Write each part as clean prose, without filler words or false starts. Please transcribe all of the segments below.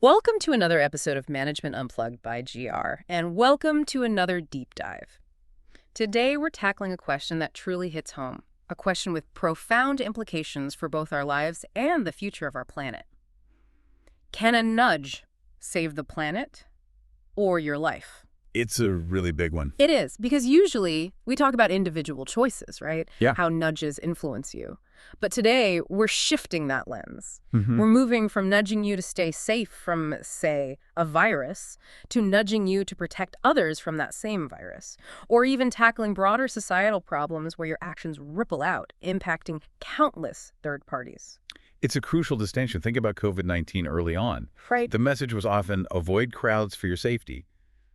Welcome to another episode of Management Unplugged by GR, and welcome to another deep dive. Today, we're tackling a question that truly hits home, a question with profound implications for both our lives and the future of our planet. Can a nudge save the planet or your life? It's a really big one. It is, because usually we talk about individual choices, right? Yeah. How nudges influence you. But today, we're shifting that lens. Mhm. We're moving from nudging you to stay safe from, say, a virus, to nudging you to protect others from that same virus, or even tackling broader societal problems where your actions ripple out, impacting countless third parties. It's a crucial distinction. Think about COVID-19 early on. Right. The message was often avoid crowds for your safety,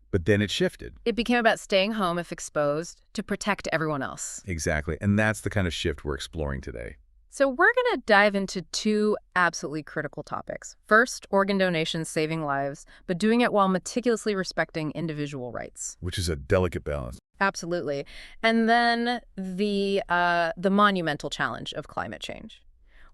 but then it shifted. It became about staying home if exposed to protect everyone else. Exactly. And that's the kind of shift we're exploring today. So we're going to dive into two absolutely critical topics. First, organ donation saving lives, but doing it while meticulously respecting individual rights. Which is a delicate balance. Absolutely. And then the monumental challenge of climate change,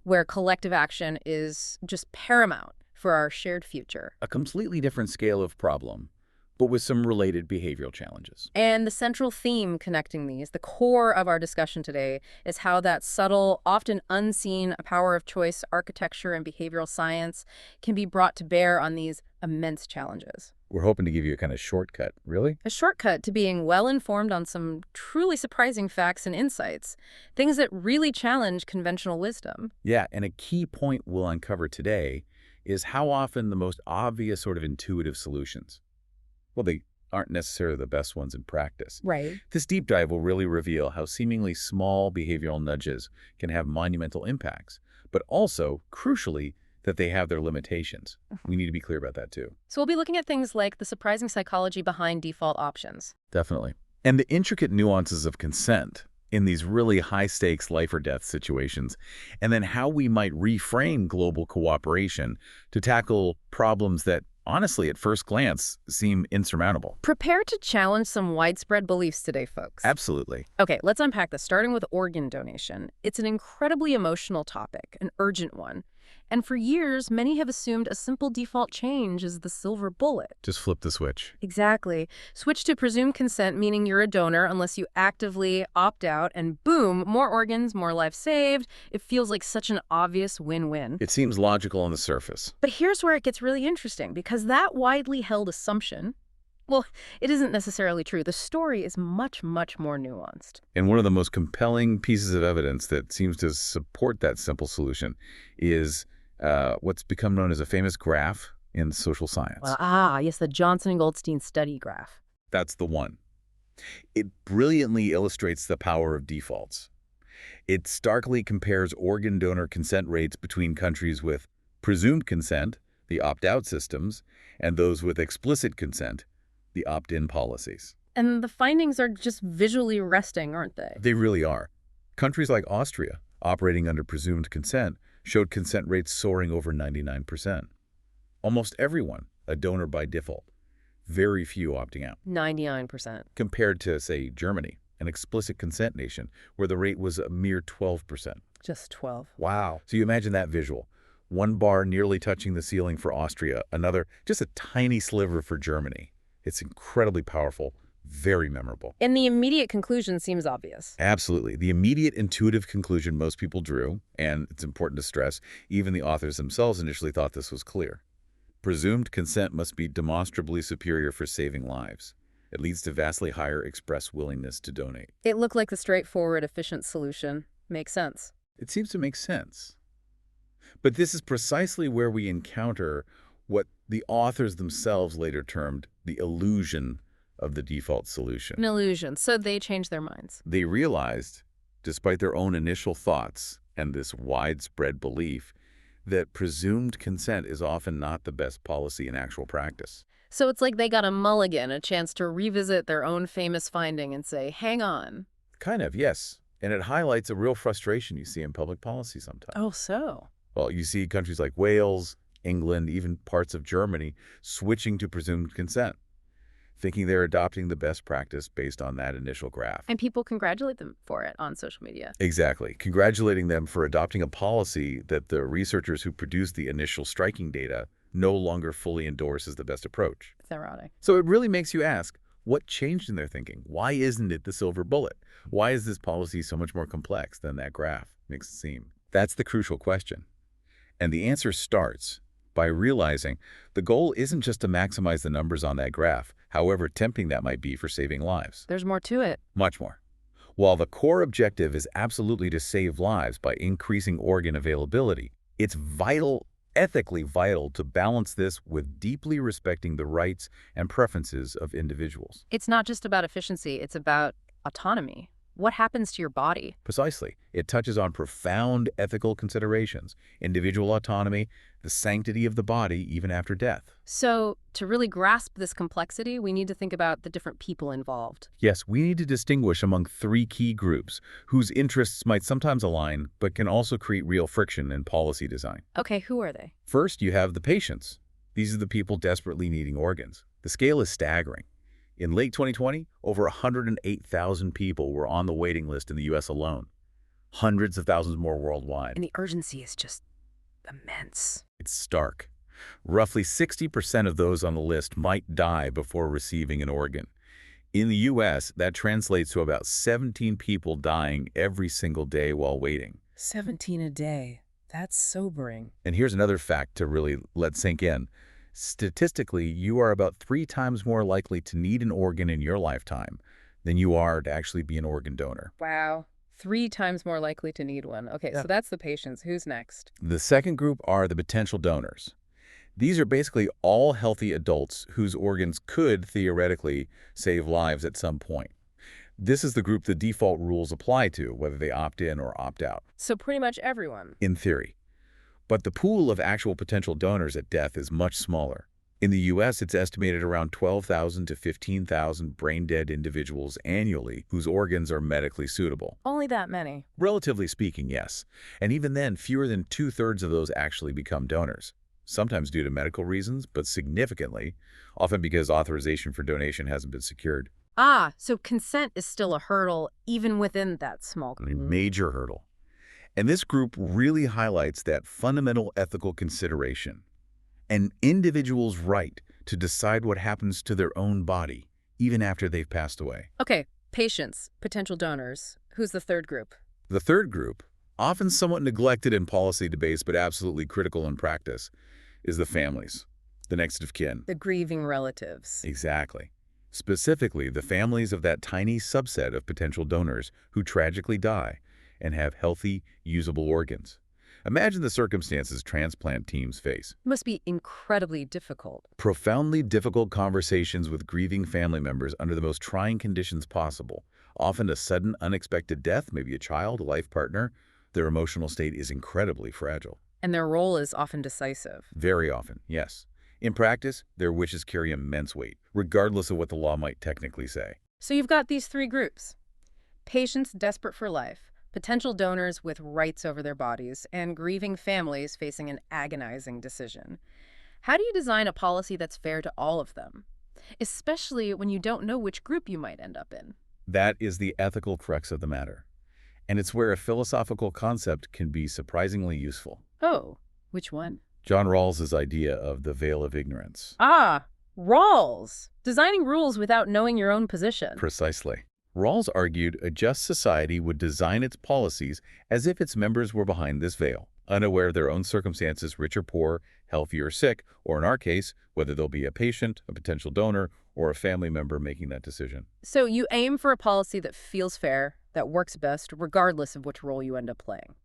where collective action is just paramount for our shared future. A completely different scale of problem, but with some related behavioral challenges. And the central theme connecting these, the core of our discussion today, is how that subtle, often unseen power of choice, architecture, and behavioral science can be brought to bear on these immense challenges. We're hoping to give you a kind of shortcut. Really? A shortcut to being well-informed on some truly surprising facts and insights, things that really challenge conventional wisdom. Yeah, and a key point we'll uncover today is how often the most obvious sort of intuitive solutions, well, they aren't necessarily the best ones in practice. Right. This deep dive will really reveal how seemingly small behavioral nudges can have monumental impacts, but also, crucially, that they have their limitations. We need to be clear about that too. So we'll be looking at things like the surprising psychology behind default options. Definitely. And the intricate nuances of consent in these really high-stakes life or death situations, and then how we might reframe global cooperation to tackle problems that, honestly, at first glance, seem insurmountable. Prepare to challenge some widespread beliefs today, folks. Absolutely. Okay, let's unpack this, starting with organ donation. It's an incredibly emotional topic, an urgent one. And for years, many have assumed a simple default change is the silver bullet. Just flip the switch. Exactly. Switch to presumed consent, meaning you're a donor unless you actively opt out, and boom, more organs, more lives saved. It feels like such an obvious win-win. It seems logical on the surface. But here's where it gets really interesting, because that widely held assumption, well, it isn't necessarily true. The story is much, much more nuanced. And one of the most compelling pieces of evidence that seems to support that simple solution is what's become known as a famous graph in social science. Yes, the Johnson and Goldstein study graph. That's the one. It brilliantly illustrates the power of defaults. It starkly compares organ donor consent rates between countries with presumed consent, the opt-out systems, and those with explicit consent, the opt-in policies. And the findings are just visually arresting, aren't they? They really are. Countries like Austria, operating under presumed consent, showed consent rates soaring over 99%. Almost everyone a donor by default. Very few opting out. 99%. Compared to, say, Germany, an explicit consent nation, where the rate was a mere 12%. Just 12. Wow. So you imagine that visual. One bar nearly touching the ceiling for Austria, another just a tiny sliver for Germany. It's incredibly powerful, very memorable. And the immediate conclusion seems obvious. Absolutely. The immediate intuitive conclusion most people drew, and it's important to stress, even the authors themselves initially thought this was clear. Presumed consent must be demonstrably superior for saving lives. It leads to vastly higher express willingness to donate. It looked like the straightforward, efficient solution. Makes sense. It seems to make sense. But this is precisely where we encounter what the authors themselves later termed the illusion of the default solution. An illusion. So they changed their minds. They realized, despite their own initial thoughts and this widespread belief, that presumed consent is often not the best policy in actual practice. So it's like they got a mulligan, a chance to revisit their own famous finding and say, hang on. Kind of, yes. And it highlights a real frustration you see in public policy sometimes. Oh, so? Well, you see countries like Wales, England, even parts of Germany switching to presumed consent, thinking they're adopting the best practice based on that initial graph. And people congratulate them for it on social media. Exactly. Congratulating them for adopting a policy that the researchers who produced the initial striking data no longer fully endorses the best approach. It's ironic. So it really makes you ask, what changed in their thinking? Why isn't it the silver bullet? Why is this policy so much more complex than that graph makes it seem? That's the crucial question. And the answer starts by realizing the goal isn't just to maximize the numbers on that graph, however tempting that might be for saving lives. There's more to it. Much more. While the core objective is absolutely to save lives by increasing organ availability, it's ethically vital to balance this with deeply respecting the rights and preferences of individuals. It's not just about efficiency, it's about autonomy. What happens to your body? Precisely. It touches on profound ethical considerations, individual autonomy, the sanctity of the body even after death. So, to really grasp this complexity, we need to think about the different people involved. Yes, we need to distinguish among three key groups whose interests might sometimes align but can also create real friction in policy design. Okay, who are they? First, you have the patients. These are the people desperately needing organs. The scale is staggering. In late 2020, over 108,000 people were on the waiting list in the U.S. alone. Hundreds of thousands more worldwide. And the urgency is just immense. It's stark. Roughly 60% of those on the list might die before receiving an organ. In the U.S., that translates to about 17 people dying every single day while waiting. 17 a day. That's sobering. And here's another fact to really let sink in. Statistically, you are about 3 times more likely to need an organ in your lifetime than you are to actually be an organ donor. Wow. 3 times more likely to need one. Okay, Yeah. so that's the patients. Who's next? The second group are the potential donors. These are basically all healthy adults whose organs could theoretically save lives at some point. This is the group the default rules apply to, whether they opt in or opt out. So pretty much everyone. In theory. But the pool of actual potential donors at death is much smaller. In the U.S., it's estimated around 12,000 to 15,000 brain-dead individuals annually whose organs are medically suitable. Only that many. Relatively speaking, yes. And even then, fewer than 2/3 of those actually become donors. Sometimes due to medical reasons, but significantly, often because authorization for donation hasn't been secured. Ah, so consent is still a hurdle even within that small A group. major hurdle. And this group really highlights that fundamental ethical consideration. An individual's right to decide what happens to their own body, even after they've passed away. Okay, patients, potential donors. Who's the third group? The third group, often somewhat neglected in policy debates but absolutely critical in practice, is the families, the next of kin. The grieving relatives. Exactly. Specifically, the families of that tiny subset of potential donors who tragically die and have healthy, usable organs. Imagine the circumstances transplant teams face. It must be incredibly difficult. Profoundly difficult conversations with grieving family members under the most trying conditions possible. Often a sudden, unexpected death, maybe a child, a life partner. Their emotional state is incredibly fragile. And their role is often decisive. Very often, yes. In practice, their wishes carry immense weight, regardless of what the law might technically say. So you've got these three groups. Patients desperate for life, potential donors with rights over their bodies, and grieving families facing an agonizing decision. How do you design a policy that's fair to all of them? Especially when you don't know which group you might end up in. That is the ethical crux of the matter. And it's where a philosophical concept can be surprisingly useful. Oh, which one? John Rawls's idea of the veil of ignorance. Ah, Rawls. Designing rules without knowing your own position. Precisely. Rawls argued a just society would design its policies as if its members were behind this veil, unaware of their own circumstances, rich or poor, healthy or sick, or in our case, whether they'll be a patient, a potential donor, or a family member making that decision. So you aim for a policy that feels fair, that works best, regardless of which role you end up playing.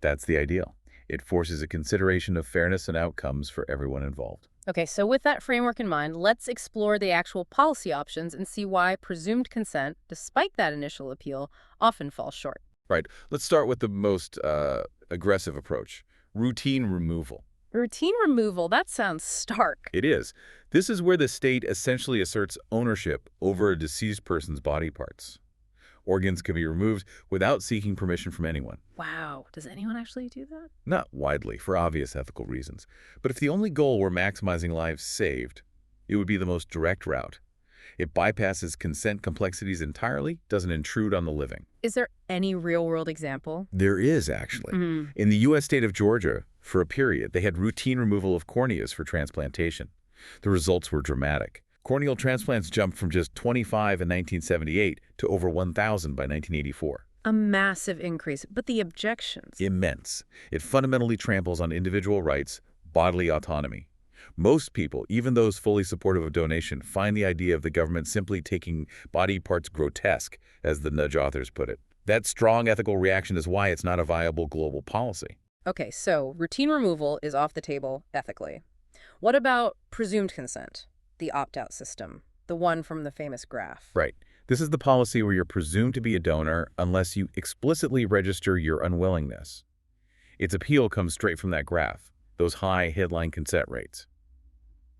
That's the ideal. It forces a consideration of fairness and outcomes for everyone involved. Okay, so with that framework in mind, let's explore the actual policy options and see why presumed consent, despite that initial appeal, often falls short. Right. Let's start with the most aggressive approach, routine removal. Routine removal, that sounds stark. It is. This is where the state essentially asserts ownership over a deceased person's body parts. Organs can be removed without seeking permission from anyone. Wow, does anyone actually do that? Not widely, for obvious ethical reasons. But if the only goal were maximizing lives saved, it would be the most direct route. It bypasses consent complexities entirely, doesn't intrude on the living. Is there any real-world example? There is, actually. Mm-hmm. In the U.S. state of Georgia, For a period, they had routine removal of corneas for transplantation. The results were dramatic. Corneal transplants jumped from just 25 in 1978 to over 1,000 by 1984. A massive increase, but the objections. Immense. It fundamentally tramples on individual rights, bodily autonomy. Most people, even those fully supportive of donation, find the idea of the government simply taking body parts grotesque, as the Nudge authors put it. That strong ethical reaction is why it's not a viable global policy. Okay, so routine removal is off the table ethically. What about presumed consent, the opt-out system, the one from the famous graph? Right. This is the policy where you're presumed to be a donor unless you explicitly register your unwillingness. Its appeal comes straight from that graph, those high headline consent rates.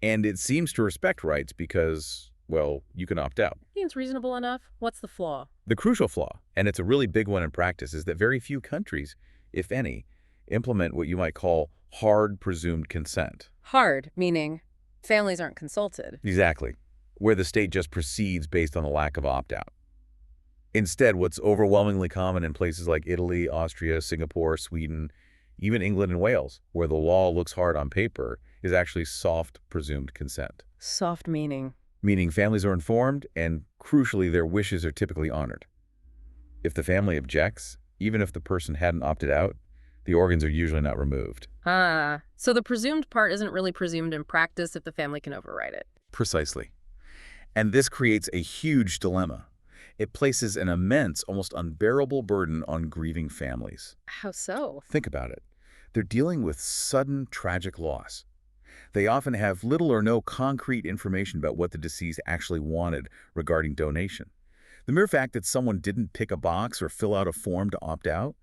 And it seems to respect rights because, well, you can opt out. Seems reasonable enough. What's the flaw? The crucial flaw, and it's a really big one in practice, is that very few countries, if any, implement what you might call hard presumed consent. Hard, meaning families aren't consulted. Exactly. Where the state just proceeds based on the lack of opt-out. Instead, what's overwhelmingly common in places like Italy, Austria, Singapore, Sweden, even England and Wales, where the law looks hard on paper, is actually soft presumed consent. Soft meaning? Meaning families are informed and, crucially, their wishes are typically honored. If the family objects, even if the person hadn't opted out, the organs are usually not removed. Ah, so the presumed part isn't really presumed in practice if the family can override it. Precisely. And this creates a huge dilemma. It places an immense, almost unbearable burden on grieving families. How so? Think about it. They're dealing with sudden, tragic loss. They often have little or no concrete information about what the deceased actually wanted regarding donation. The mere fact that someone didn't pick a box or fill out a form to opt out,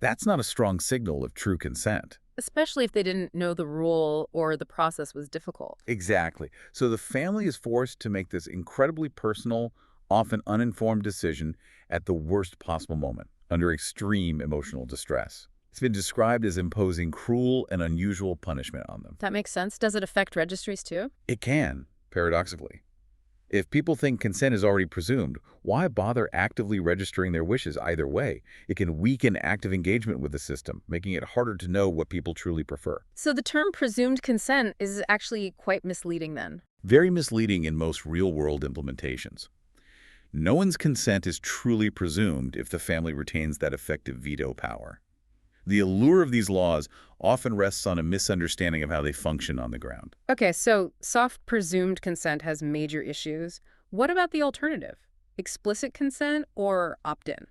that's not a strong signal of true consent. Especially if they didn't know the rule or the process was difficult. Exactly. So the family is forced to make this incredibly personal, often uninformed decision at the worst possible moment, under extreme emotional distress. It's been described as imposing cruel and unusual punishment on them. That makes sense. Does it affect registries too? It can, paradoxically. If people think consent is already presumed, why bother actively registering their wishes either way? It can weaken active engagement with the system, making it harder to know what people truly prefer. So the term presumed consent is actually quite misleading then. Very misleading in most real-world implementations. No one's consent is truly presumed if the family retains that effective veto power. The allure of these laws often rests on a misunderstanding of how they function on the ground. Okay, so soft presumed consent has major issues. What about the alternative? Explicit consent or opt-in?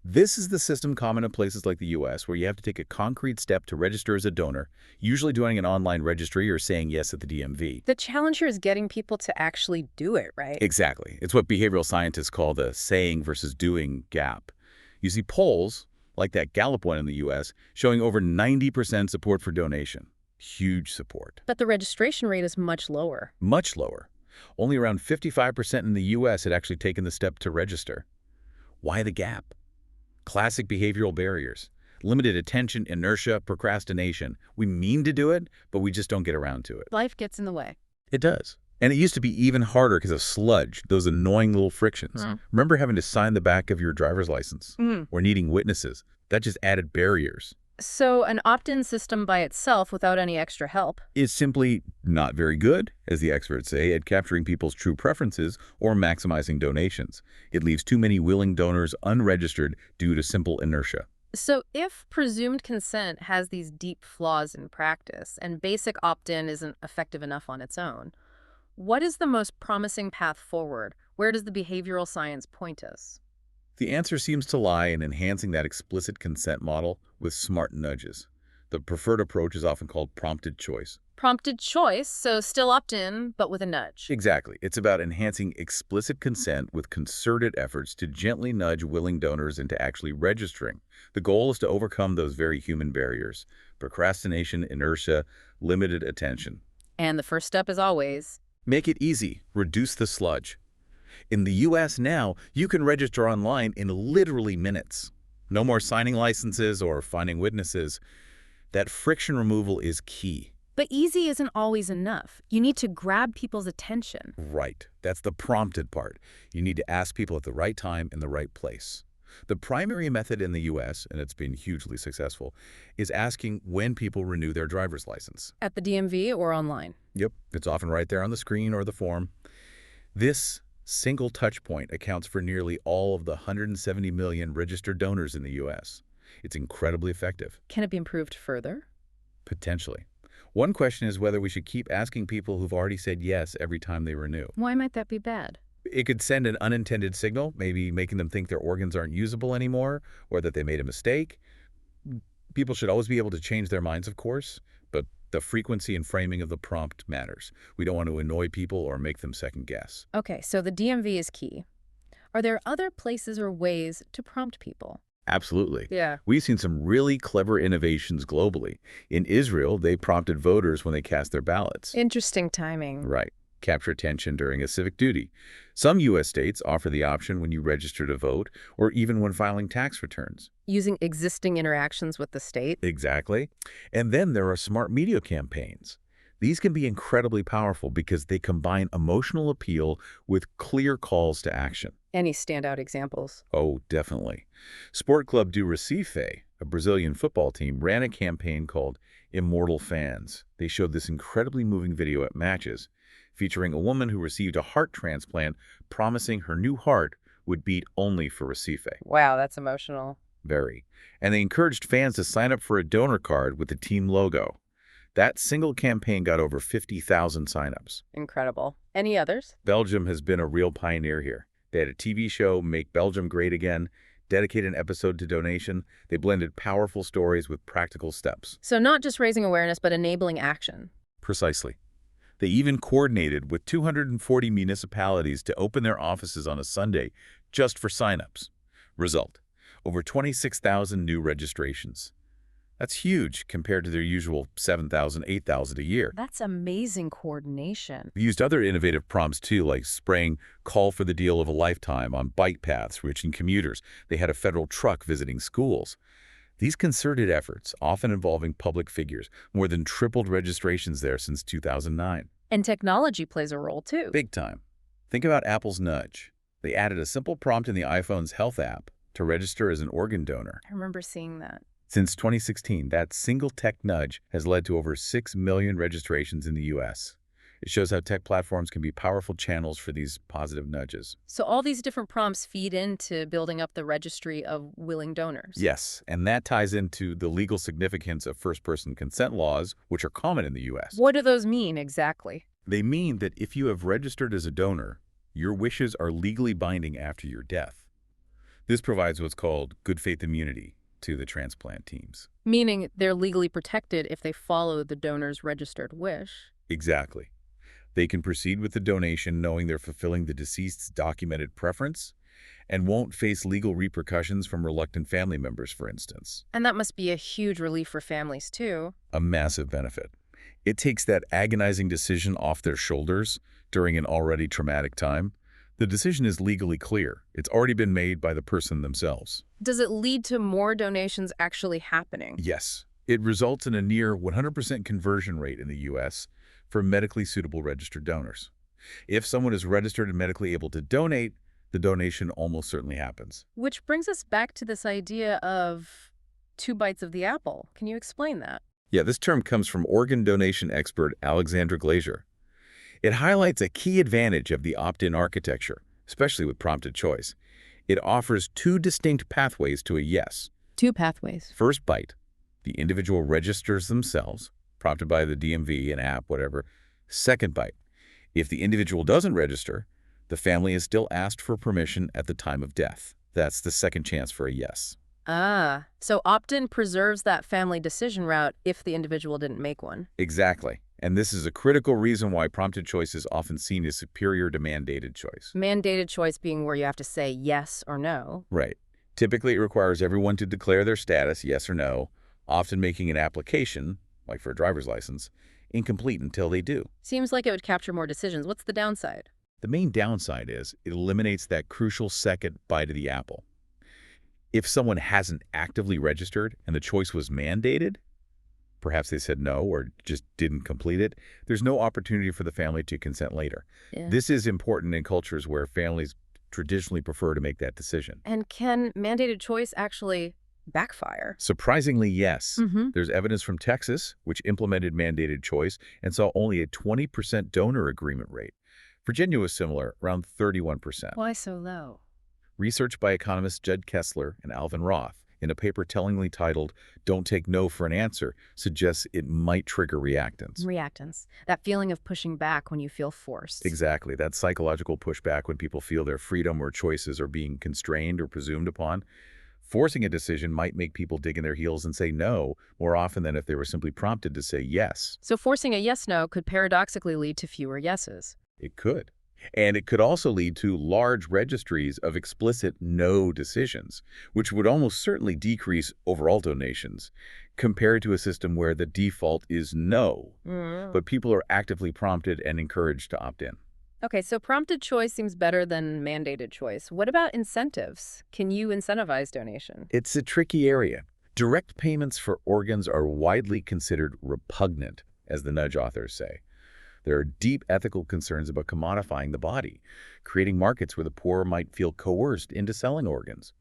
This is the system common in places like the U.S., where you have to take a concrete step to register as a donor, usually doing an online registry or saying yes at the DMV. The challenge here is getting people to actually do it, right? Exactly. It's what behavioral scientists call the saying versus doing gap. You see polls, like that Gallup one in the U.S., showing over 90% support for donation. Huge support. But the registration rate is much lower. Much lower. Only around 55% in the U.S. had actually taken the step to register. Why the gap? Classic behavioral barriers. Limited attention, inertia, procrastination. We mean to do it, but we just don't get around to it. Life gets in the way. It does. And it used to be even harder because of sludge, those annoying little frictions. Remember having to sign the back of your driver's license? Or needing witnesses? That just added barriers. So an opt-in system by itself without any extra help Is simply not very good, as the experts say, at capturing people's true preferences or maximizing donations. It leaves too many willing donors unregistered due to simple inertia. So if presumed consent has these deep flaws in practice and basic opt-in isn't effective enough on its own, what is the most promising path forward? Where does the behavioral science point us? The answer seems to lie in enhancing that explicit consent model with smart nudges. The preferred approach is often called prompted choice. Prompted choice, so still opt-in, but with a nudge. Exactly. It's about enhancing explicit consent with concerted efforts to gently nudge willing donors into actually registering. The goal is to overcome those very human barriers: procrastination, inertia, limited attention. And the first step is always Make it easy. Reduce the sludge. In the U.S. now, you can register online in literally minutes. No more signing licenses or finding witnesses. That friction removal is key. But easy isn't always enough. You need to grab people's attention. Right. That's the prompted part. You need to ask people at the right time in the right place. The primary method in the U.S., and it's been hugely successful, is asking when people renew their driver's license. At the DMV or online? Yep, it's often right there on the screen or the form. This single touch point accounts for nearly all of the 170 million registered donors in the U.S. It's incredibly effective. Can it be improved further? Potentially. One question is whether we should keep asking people who've already said yes every time they renew. Why might that be bad? It could send an unintended signal, maybe making them think their organs aren't usable anymore or that they made a mistake. People should always be able to change their minds, of course, but the frequency and framing of the prompt matters. We don't want to annoy people or make them second guess. Okay, so the DMV is key. Are there other places or ways to prompt people? Absolutely. Yeah. We've seen some really clever innovations globally. In Israel, they prompted voters when they cast their ballots. Interesting timing. Right. Capture attention during a civic duty. Some U.S. states offer the option when you register to vote or even when filing tax returns. Using existing interactions with the state? Exactly. And then there are smart media campaigns. These can be incredibly powerful because they combine emotional appeal with clear calls to action. Any standout examples? Oh, definitely. Sport Club do Recife, a Brazilian football team, ran a campaign called Immortal Fans. They showed this incredibly moving video at matches, featuring a woman who received a heart transplant, promising her new heart would beat only for Recife. Wow, that's emotional. Very. And they encouraged fans to sign up for a donor card with the team logo. That single campaign got over 50,000 signups. Incredible. Any others? Belgium has been a real pioneer here. They had a TV show, Make Belgium Great Again, dedicated an episode to donation. They blended powerful stories with practical steps. So not just raising awareness, but enabling action. Precisely. They even coordinated with 240 municipalities to open their offices on a Sunday just for signups. Result, over 26,000 new registrations. That's huge compared to their usual 7,000, 8,000 a year. That's amazing coordination. We used other innovative prompts too, like spraying "Call for the Deal of a Lifetime" on bike paths reaching commuters. They had a federal truck visiting schools. These concerted efforts, often involving public figures, more than tripled registrations there since 2009. And technology plays a role too. Big time. Think about Apple's Nudge. They added a simple prompt in the iPhone's Health app to register as an organ donor. I remember seeing that. Since 2016, that single tech nudge has led to over 6 million registrations in the U.S. It shows how tech platforms can be powerful channels for these positive nudges. So all these different prompts feed into building up the registry of willing donors. Yes, and that ties into the legal significance of first-person consent laws, which are common in the U.S. What do those mean exactly? They mean that if you have registered as a donor, your wishes are legally binding after your death. This provides what's called good faith immunity to the transplant teams. Meaning they're legally protected if they follow the donor's registered wish. Exactly. They can proceed with the donation knowing they're fulfilling the deceased's documented preference and won't face legal repercussions from reluctant family members, for instance. And that must be a huge relief for families too. A massive benefit. It takes that agonizing decision off their shoulders during an already traumatic time. The decision is legally clear. It's already been made by the person themselves. Does it lead to more donations actually happening? Yes. It results in a near 100% conversion rate in the U.S. for medically suitable registered donors. If someone is registered and medically able to donate, the donation almost certainly happens. Which brings us back to this idea of 2 bites of the apple. Can you explain that? Yeah, this term comes from organ donation expert Alexandra Glazer. It highlights a key advantage of the opt-in architecture, especially with prompted choice. It offers 2 distinct pathways to a yes. 2 pathways. First bite, the individual registers themselves, prompted by the DMV, an app, whatever. Second bite, if the individual doesn't register, the family is still asked for permission at the time of death. That's the second chance for a yes. Ah, so opt-in preserves that family decision route if the individual didn't make one. Exactly. And this is a critical reason why prompted choice is often seen as superior to mandated choice. Mandated choice being where you have to say yes or no. Right. Typically, it requires everyone to declare their status, yes or no, often making an application, like for a driver's license, incomplete until they do. Seems like it would capture more decisions. What's the downside? The main downside is it eliminates that crucial second bite of the apple. If someone hasn't actively registered and the choice was mandated, perhaps they said no or just didn't complete it, there's no opportunity for the family to consent later. Yeah. This is important in cultures where families traditionally prefer to make that decision. And can mandated choice actually backfire? Surprisingly, yes. Mm-hmm. There's evidence from Texas, which implemented mandated choice and saw only a 20% donor agreement rate. Virginia was similar, around 31%. Why so low? Research by economists Judd Kessler and Alvin Roth, in a paper tellingly titled "Don't Take No for an Answer," suggests it might trigger reactance. Reactance. That feeling of pushing back when you feel forced. Exactly, that psychological pushback when people feel their freedom or choices are being constrained or presumed upon. Forcing a decision might make people dig in their heels and say no more often than if they were simply prompted to say yes. So forcing a yes-no could paradoxically lead to fewer yeses. It could. And it could also lead to large registries of explicit no decisions, which would almost certainly decrease overall donations, compared to a system where the default is no, but people are actively prompted and encouraged to opt in. Okay, so prompted choice seems better than mandated choice. What about incentives? Can you incentivize donation? It's a tricky area. Direct payments for organs are widely considered repugnant, as the Nudge authors say. There are deep ethical concerns about commodifying the body, creating markets where the poor might feel coerced into selling organs.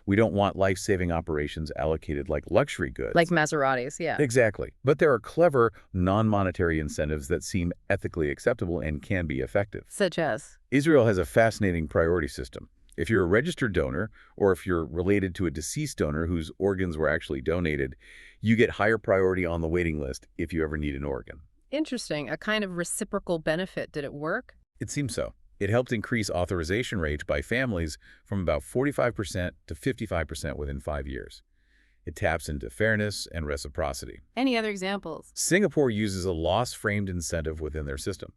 We don't want life-saving operations allocated like luxury goods. Like Maseratis, yeah. Exactly. But there are clever, non-monetary incentives that seem ethically acceptable and can be effective. Such as? Israel has a fascinating priority system. If you're a registered donor, or if you're related to a deceased donor whose organs were actually donated, you get higher priority on the waiting list if you ever need an organ. Interesting. A kind of reciprocal benefit. Did it work? It seems so. It helped increase authorization rates by families from about 45% to 55% within 5 years. It taps into fairness and reciprocity. Any other examples? Singapore uses a loss-framed incentive within their system.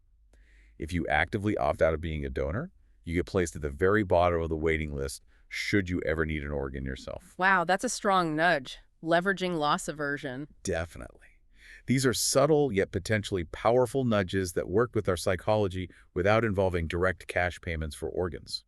If you actively opt out of being a donor, you get placed at the very bottom of the waiting list should you ever need an organ yourself. Wow, that's a strong nudge. Leveraging loss aversion. Definitely. These are subtle yet potentially powerful nudges that work with our psychology without involving direct cash payments for organs.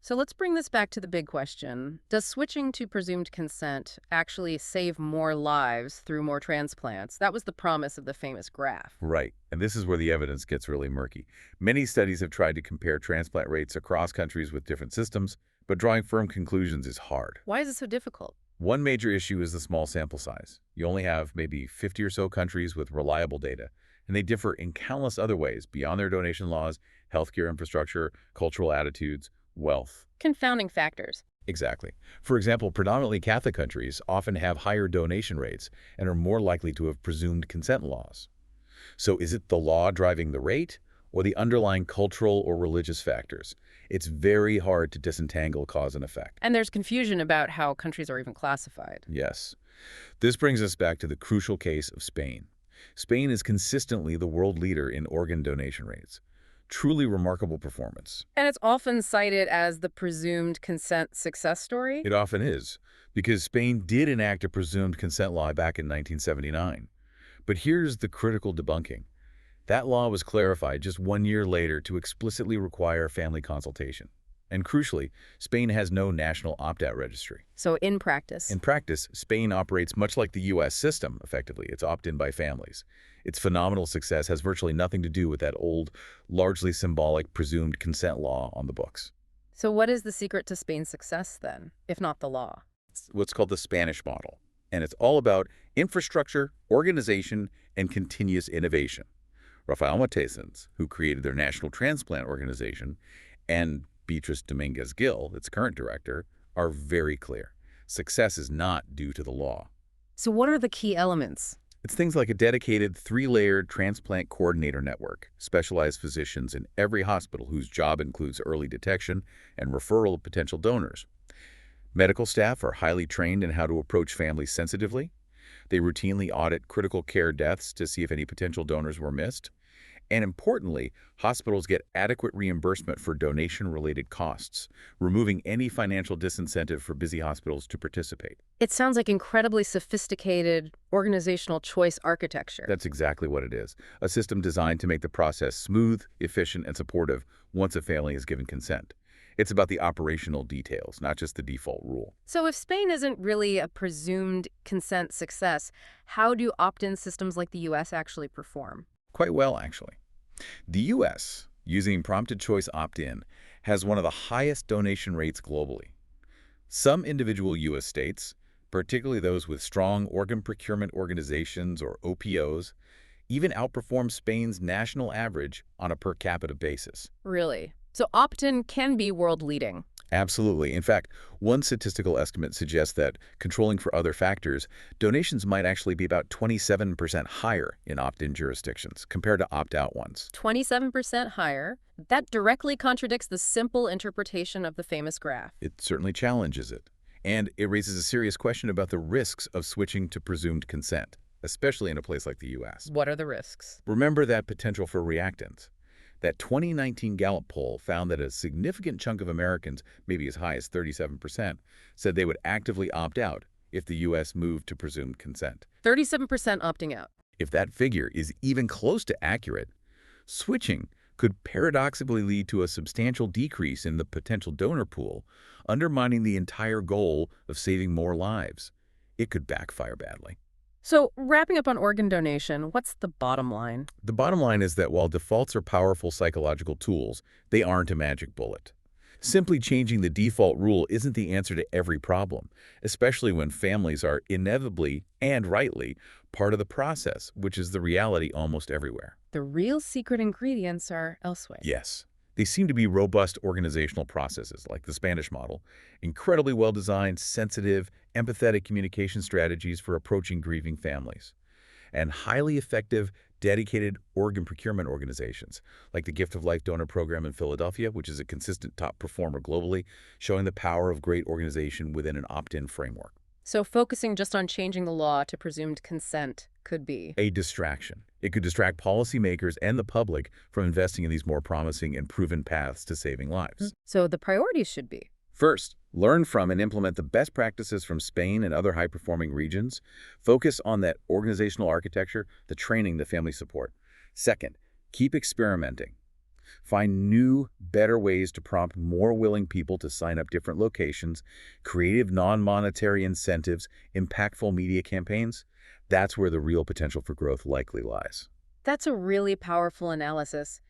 So let's bring this back to the big question. Does switching to presumed consent actually save more lives through more transplants? That was the promise of the famous graph. Right, and this is where the evidence gets really murky. Many studies have tried to compare transplant rates across countries with different systems, but drawing firm conclusions is hard. Why is it so difficult? One major issue is the small sample size. You only have maybe 50 or so countries with reliable data, and they differ in countless other ways beyond their donation laws, healthcare infrastructure, cultural attitudes, wealth. Confounding factors. Exactly. For example, predominantly Catholic countries often have higher donation rates and are more likely to have presumed consent laws. So is it the law driving the rate, or the underlying cultural or religious factors? It's very hard to disentangle cause and effect. And there's confusion about how countries are even classified. Yes. This brings us back to the crucial case of Spain. Spain is consistently the world leader in organ donation rates. Truly remarkable performance. And it's often cited as the presumed consent success story. It often is, because Spain did enact a presumed consent law back in 1979. But here's the critical debunking. That law was clarified just 1 year later to explicitly require family consultation. And crucially, Spain has no national opt-out registry. So in practice. In practice, Spain operates much like the U.S. system, effectively. It's opt-in by families. Its phenomenal success has virtually nothing to do with that old, largely symbolic, presumed consent law on the books. So what is the secret to Spain's success then, if not the law? It's what's called the Spanish model. And it's all about infrastructure, organization, and continuous innovation. Rafael Matthijssens, who created their National Transplant Organization, and Beatriz Dominguez-Gil, its current director, are very clear. Success is not due to the law. So what are the key elements? It's things like a dedicated 3-layered transplant coordinator network, specialized physicians in every hospital whose job includes early detection and referral of potential donors. Medical staff are highly trained in how to approach families sensitively. They routinely audit critical care deaths to see if any potential donors were missed. And importantly, hospitals get adequate reimbursement for donation-related costs, removing any financial disincentive for busy hospitals to participate. It sounds like incredibly sophisticated organizational choice architecture. That's exactly what it is. A system designed to make the process smooth, efficient, and supportive once a family has given consent. It's about the operational details, not just the default rule. So if Spain isn't really a presumed consent success, how do opt-in systems like the U.S. actually perform? Quite well, actually. The U.S., using prompted choice opt-in, has one of the highest donation rates globally. Some individual U.S. states, particularly those with strong organ procurement organizations or OPOs, even outperform Spain's national average on a per capita basis. Really? So opt-in can be world-leading. Absolutely. In fact, one statistical estimate suggests that, controlling for other factors, donations might actually be about 27% higher in opt-in jurisdictions compared to opt-out ones. 27% higher. That directly contradicts the simple interpretation of the famous graph. It certainly challenges it. And it raises a serious question about the risks of switching to presumed consent, especially in a place like the U.S. What are the risks? Remember that potential for reactance. That 2019 Gallup poll found that a significant chunk of Americans, maybe as high as 37%, said they would actively opt out if the U.S. moved to presumed consent. 37% opting out. If that figure is even close to accurate, switching could paradoxically lead to a substantial decrease in the potential donor pool, undermining the entire goal of saving more lives. It could backfire badly. So, wrapping up on organ donation, what's the bottom line? The bottom line is that while defaults are powerful psychological tools, they aren't a magic bullet. Simply changing the default rule isn't the answer to every problem, especially when families are inevitably, and rightly, part of the process, which is the reality almost everywhere. The real secret ingredients are elsewhere. Yes. They seem to be robust organizational processes, like the Spanish model, incredibly well-designed, sensitive, empathetic communication strategies for approaching grieving families, and highly effective, dedicated organ procurement organizations, like the Gift of Life Donor Program in Philadelphia, which is a consistent top performer globally, showing the power of great organization within an opt-in framework. So focusing just on changing the law to presumed consent could be a distraction. It could distract policymakers and the public from investing in these more promising and proven paths to saving lives. So the priorities should be: first, learn from and implement the best practices from Spain and other high-performing regions. Focus on that organizational architecture, the training, the family support. Second, keep experimenting. Find new, better ways to prompt more willing people to sign up different locations, creative non-monetary incentives, impactful media campaigns. That's where the real potential for growth likely lies. That's a really powerful analysis.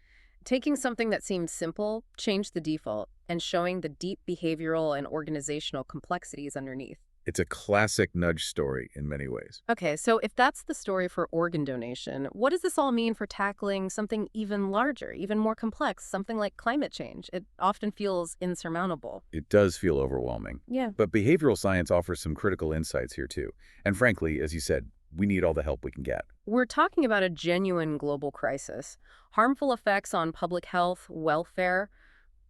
Taking something that seemed simple, change the default, and showing the deep behavioral and organizational complexities underneath. It's a classic nudge story in many ways. Okay, so if that's the story for organ donation, what does this all mean for tackling something even larger, even more complex, something like climate change? It often feels insurmountable. It does feel overwhelming. Yeah. But behavioral science offers some critical insights here too. And frankly, as you said, we need all the help we can get. We're talking about a genuine global crisis. Harmful effects on public health, welfare.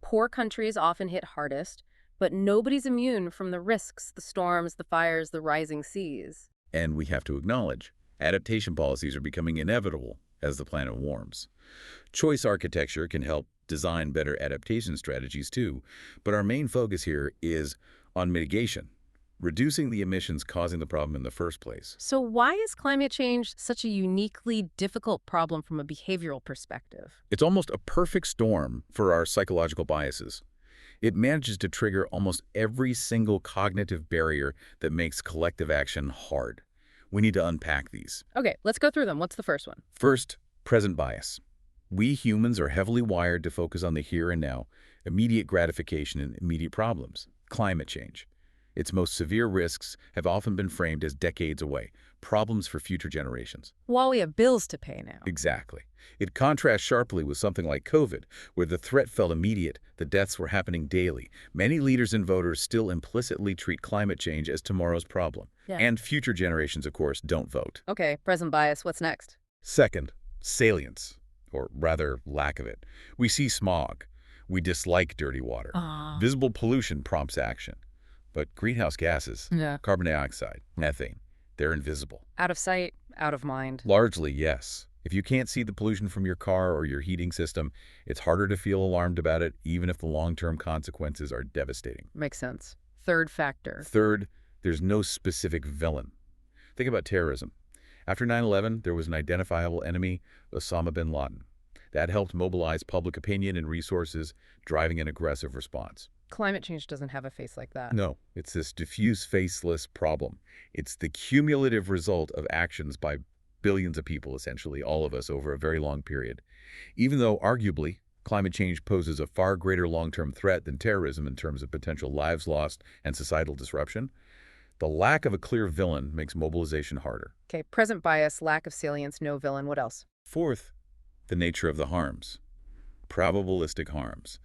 Poor countries often hit hardest. But nobody's immune from the risks, the storms, the fires, the rising seas. And we have to acknowledge, adaptation policies are becoming inevitable as the planet warms. Choice architecture can help design better adaptation strategies too, but our main focus here is on mitigation, reducing the emissions causing the problem in the first place. So why is climate change such a uniquely difficult problem from a behavioral perspective? It's almost a perfect storm for our psychological biases. It manages to trigger almost every single cognitive barrier that makes collective action hard. We need to unpack these. Okay, let's go through them. What's the first one? First, present bias. We humans are heavily wired to focus on the here and now, immediate gratification and immediate problems. Climate change. Its most severe risks have often been framed as decades away, problems for future generations. While we have bills to pay now. Exactly. It contrasts sharply with something like COVID, where the threat felt immediate, the deaths were happening daily. Many leaders and voters still implicitly treat climate change as tomorrow's problem. Yeah. And future generations, of course, don't vote. Okay, present bias. What's next? Second, salience, or rather lack of it. We see smog. We dislike dirty water. Visible pollution prompts action. But greenhouse gases, carbon dioxide, methane, they're invisible. Out of sight, out of mind. Largely, yes. If you can't see the pollution from your car or your heating system, it's harder to feel alarmed about it, even if the long-term consequences are devastating. Makes sense. Third factor. Third, there's no specific villain. Think about terrorism. After 9/11, there was an identifiable enemy, Osama bin Laden. That helped mobilize public opinion and resources, driving an aggressive response. Climate change doesn't have a face like that. No, it's this diffuse, faceless problem. It's the cumulative result of actions by billions of people, essentially, all of us, over a very long period. Even though, arguably, Climate change poses a far greater long-term threat than terrorism in terms of potential lives lost and societal disruption. The lack of a clear villain makes mobilization harder. Okay, present bias, lack of salience, no villain. What else? Fourth, the nature of the harms. Probabilistic harms.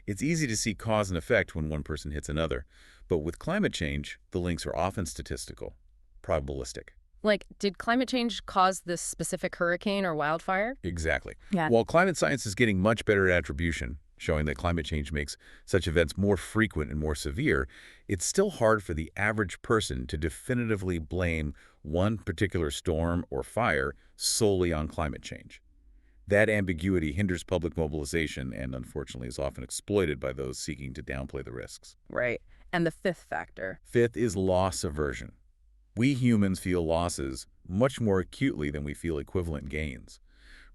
It's easy to see cause and effect when one person hits another, but with climate change, the links are often statistical, probabilistic. Like, did climate change cause this specific hurricane or wildfire? Exactly. Yeah. While climate science is getting much better at attribution, showing that climate change makes such events more frequent and more severe, it's still hard for the average person to definitively blame one particular storm or fire solely on climate change. That ambiguity hinders public mobilization and, unfortunately, is often exploited by those seeking to downplay the risks. Right. And the fifth factor. Fifth is loss aversion. We humans feel losses much more acutely than we feel equivalent gains.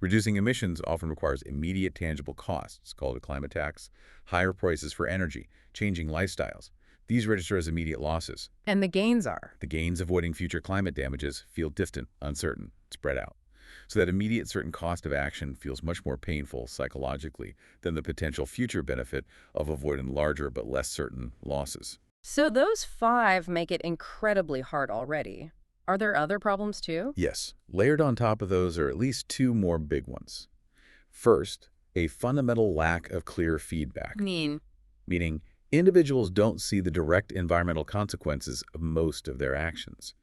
Reducing emissions often requires immediate tangible costs, called a climate tax, higher prices for energy, changing lifestyles. These register as immediate losses. And the gains are? The gains avoiding future climate damages feel distant, uncertain, spread out. So that immediate certain cost of action feels much more painful psychologically than the potential future benefit of avoiding larger but less certain losses. So those 5 make it incredibly hard already. Are there other problems too? Yes, layered on top of those are at least 2 more big ones. First, a fundamental lack of clear feedback. Meaning, individuals don't see the direct environmental consequences of most of their actions.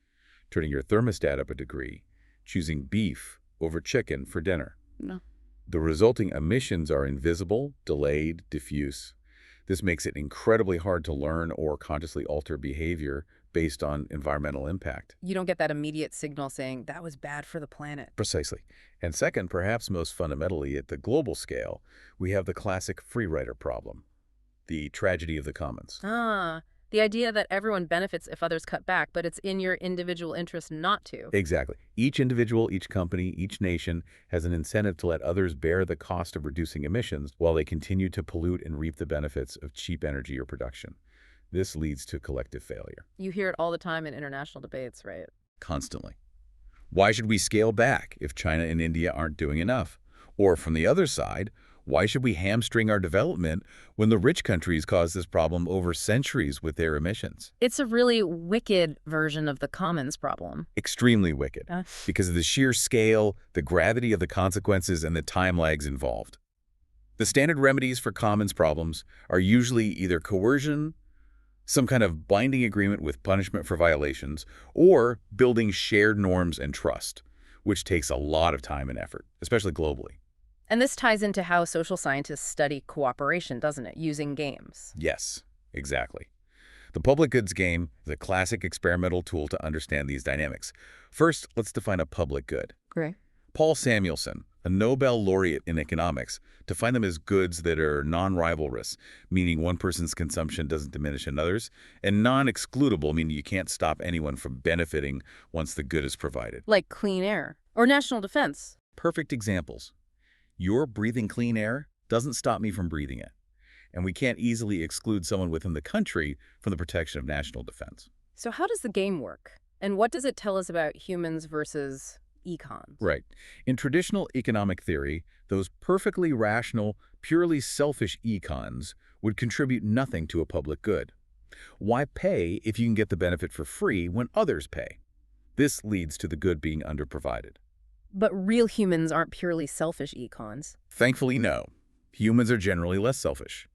Turning your thermostat up a degree, choosing beef over chicken for dinner. No. The resulting emissions are invisible, delayed, diffuse. This makes it incredibly hard to learn or consciously alter behavior based on environmental impact. You don't get that immediate signal saying, that was bad for the planet. Precisely. And second, perhaps most fundamentally at the global scale, we have the classic free rider problem, the tragedy of the commons. The idea that everyone benefits if others cut back, but it's in your individual interest not to. Exactly. Each individual, each company, each nation has an incentive to let others bear the cost of reducing emissions while they continue to pollute and reap the benefits of cheap energy or production. This leads to collective failure. You hear it all the time in international debates, right? Constantly. Why should we scale back if China and India aren't doing enough? Or from the other side, why should we hamstring our development when the rich countries caused this problem over centuries with their emissions? It's a really wicked version of the commons problem. Extremely wicked, because of the sheer scale, the gravity of the consequences, and the time lags involved. The standard remedies for commons problems are usually either coercion, some kind of binding agreement with punishment for violations, or building shared norms and trust, which takes a lot of time and effort, especially globally. And this ties into how social scientists study cooperation, doesn't it, using games? Yes, exactly. The public goods game is a classic experimental tool to understand these dynamics. First, let's define a public good. Great. Paul Samuelson, a Nobel laureate in economics, defined them as goods that are non-rivalrous, meaning one person's consumption doesn't diminish another's, and non-excludable, meaning you can't stop anyone from benefiting once the good is provided. Like clean air or national defense. Perfect examples. Your breathing clean air doesn't stop me from breathing it, and we can't easily exclude someone within the country from the protection of national defense. So how does the game work? And what does it tell us about humans versus econs? Right. In traditional economic theory, those perfectly rational, purely selfish econs would contribute nothing to a public good. Why pay if you can get the benefit for free when others pay? This leads to the good being underprovided. But real humans aren't purely selfish econs. Thankfully, no. Humans are generally less selfish.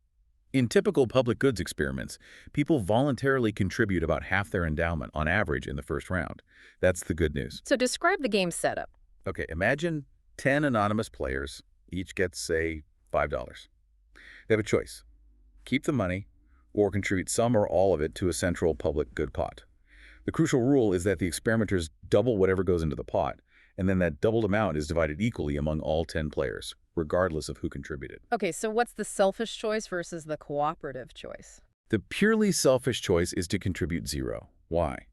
In typical public goods experiments, people voluntarily contribute about half their endowment on average in the first round. That's the good news. So describe the game setup. Okay, imagine 10 anonymous players. Each gets, say, $5. They have a choice. Keep the money or contribute some or all of it to a central public good pot. The crucial rule is that the experimenters double whatever goes into the pot, and then that doubled amount is divided equally among all 10 players, regardless of who contributed. Okay, so what's the selfish choice versus the cooperative choice? The purely selfish choice is to contribute 0. Why?